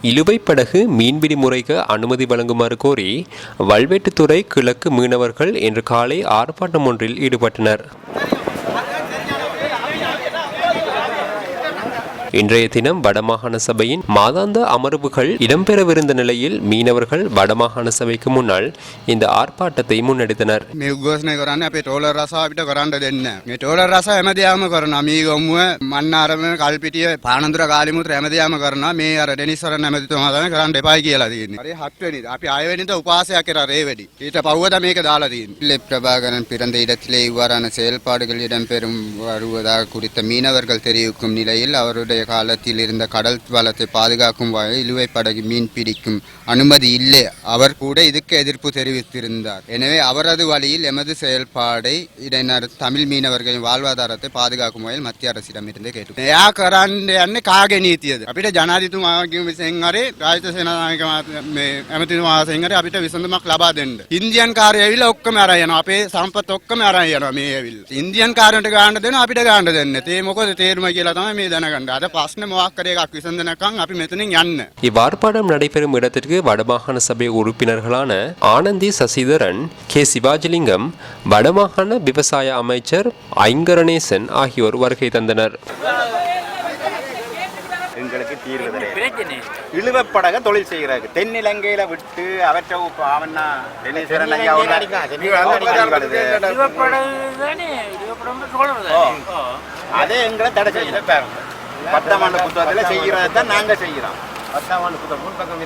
இழுவைப் படகு மீன்பிடி முறைக்கு அனுமதி வழங்குமாறு கோரி வல்வெட்டித்துறை கிழக்கு மீனவர்கள் இன்று காலை ஆர்ப்பாட்டம் ஒன்றில் ஈடுபட்டனர். இன்றைய தினம் வடமாகாண சபையின் மாதாந்த அமர்வுகள் இடம்பெறவிருந்த நிலையில் மீனவர்கள் வடமாகாண சபைக்கு முன்னால் இந்த ஆர்ப்பாட்டத்தை முன்னெடுத்தனர். பிரபாகரன் பிறந்த இடத்திலே இவ்வாறான செயல்பாடுகள் இடம்பெறும் வருவதாக குறித்த மீனவர்கள் தெரிவிக்கும் நிலையில் அவருடைய காலத்தில் இருந்த கடல் வளத்தை பாதுகாக்கும் வகையில் இழுவைப் படகு மீன் பிடிக்கும் அனுமதி இல்லை. அவர் கூட இதுக்கு எதிர்ப்பு தெரிவித்திருந்தார். எனவே அவரது வழியில் எமது செயல்பாடை இடையினர் தமிழ் மீனவர்களின் வாழ்வாதாரத்தை பாதுகாக்கும் வகையில் மத்திய அரசிடமிருந்து கேட்டு අපිට ජනාධිපතිතුමාගේ විසින් හරි රාජ්‍ය සේනානායක ඇමතිතුමා වශයෙන් හරි අපිට විසඳුමක් ලබා දෙන්න. ඉන්දියන් කාර්යය ඇවිල්ලා ඔක්කොම අරන් යනවා. අපේ සම්පත් ඔක්කොම අරන් යනවා මේ ඇවිල්ලා. ඉන්දියන් කාර්යයට ගන්න දෙනවා අපිට ගන්න දෙන්නේ. ඒ මොකද තේරුම කියලා තමයි මේ දැනගන්න. අද ප්‍රශ්න මොකක් කරේ එකක් විසඳනකම් අපි මෙතනින් යන්න. இவ்வார்ப்பாட்டம் நடைபெறும் இடத்திற்கு வடமாகாண சபை உறுப்பினர்களான ஆனந்தி சசிதரன், கே சிவாஜிலிங்கம், வடமாகாண விவசாய அமைச்சர் ஐங்கரணேசன் ஆகியோர் வருகை தந்தனர். எங்களுக்கு தீர்வு இழுவப்படக தொழில் செய்கிறார்கள். தென்னிலங்கையில விட்டு அவற்றை அதே எங்களை தடை செய்யல. 10ஆம் ஆண்டு புத்தகத்தில் செய்கிறதான் நாங்க செய்கிறோம். 10ஆம் ஆண்டு புத்தகம் முன்பக்கம்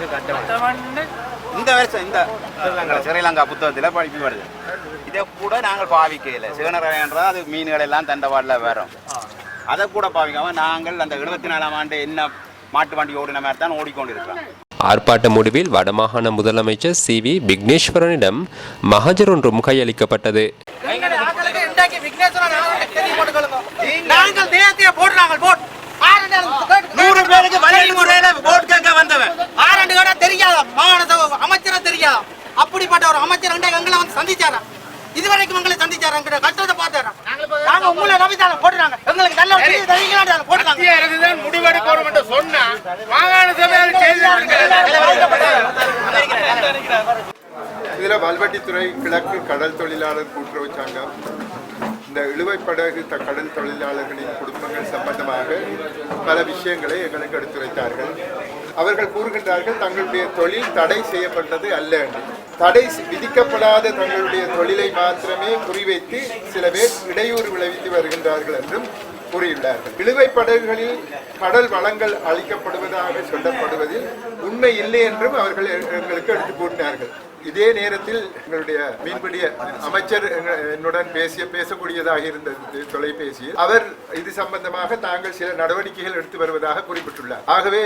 இந்த வருஷம் இந்த ஸ்ரீலங்கா புத்தகத்தில் படிப்பு வருது. இதை கூட நாங்கள் பாவிக்கல. சிவனராயன்றா அது மீன்கள் எல்லாம் தண்டவாடில் வரும். அதை கூட பாவிக்காம நாங்கள் அந்த 74ஆம் ஆண்டு என்ன மாட்டு வண்டி ஓடின மாதிரி தான் ஓடிக்கொண்டிருக்கிறோம். ஆர்ப்பாட்ட முடிவில் வடமாகாண முதலமைச்சர் CV விக்னேஸ்வரனிடம் மகஜர் ஒன்றும் கையளிக்கப்பட்டது. அப்படிப்பட்ட ஒரு அமைச்சர் எங்களை வந்து சந்திச்சாரா? இதுவரைக்கும் எங்களை சந்திச்சாரா? கஷ்டத்தை பார்த்தாரா? நாங்க உங்களை நம்பித்தாலும் போடுறாங்க. எங்களுக்கு நல்ல போடுறாங்க. முடிவெடுக்கணும் என்று சொன்னா மாகாண சபையில் இதுல வல்வெட்டித்துறை கிழக்கு கடல் தொழிலாளர் கூட்டுறவு சங்கம் இந்த இழுவைப் படகு கடல் தொழிலாளர்களின் குடும்பங்கள் சம்பந்தமாக பல விஷயங்களை எங்களுக்கு எடுத்துரைத்தார்கள். அவர்கள் கூறுகின்றார்கள் தங்களுடைய தொழில் தடை செய்யப்பட்டது அல்ல. தடை விதிக்கப்படாத தங்களுடைய தொழிலை மாத்திரமே குறிவைத்து சில பேர் இடையூறு விளைவித்து வருகின்றார்கள் என்றும் கூறியுள்ளார்கள். இழுவைப் படகுகளில் கடல் வளங்கள் அளிக்கப்படுவதாக சொல்லப்படுவதில் உண்மை இல்லை என்றும் அவர்கள் எங்களுக்கு எடுத்து கூறினார்கள். இதே நேரத்தில் எங்களுடைய மீன்பிடி அமைச்சர் என்னுடன் பேசக்கூடியதாக இருந்தது தொலைபேசியில். அவர் இது சம்பந்தமாக தாங்கள் சில நடவடிக்கைகள் எடுத்து வருவதாக குறிப்பிட்டுள்ளார். ஆகவே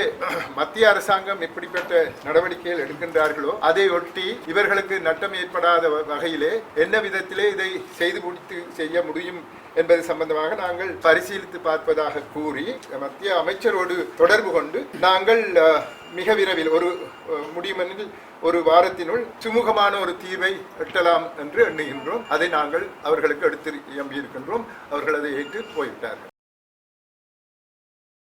மத்திய அரசாங்கம் எப்படிப்பட்ட நடவடிக்கைகள் எடுக்கின்றார்களோ அதை ஒட்டி இவர்களுக்கு நட்டம் ஏற்படாத வகையிலே என்ன விதத்திலே இதை செய்து முடித்து செய்ய முடியும் என்பது சம்பந்தமாக நாங்கள் பரிசீலித்து பார்ப்பதாக கூறி மத்திய அமைச்சரோடு தொடர்பு கொண்டு நாங்கள் மிக விரைவில் முடியுமெனில் ஒரு வாரத்தினுள் சுமூகமான ஒரு தீர்வை எட்டலாம் என்று எண்ணுகின்றோம். அதை நாங்கள் அவர்களுக்கு எடுத்து எம்பியிருக்கின்றோம். அவர்கள் அதை ஏற்று போய்விட்டார்கள்.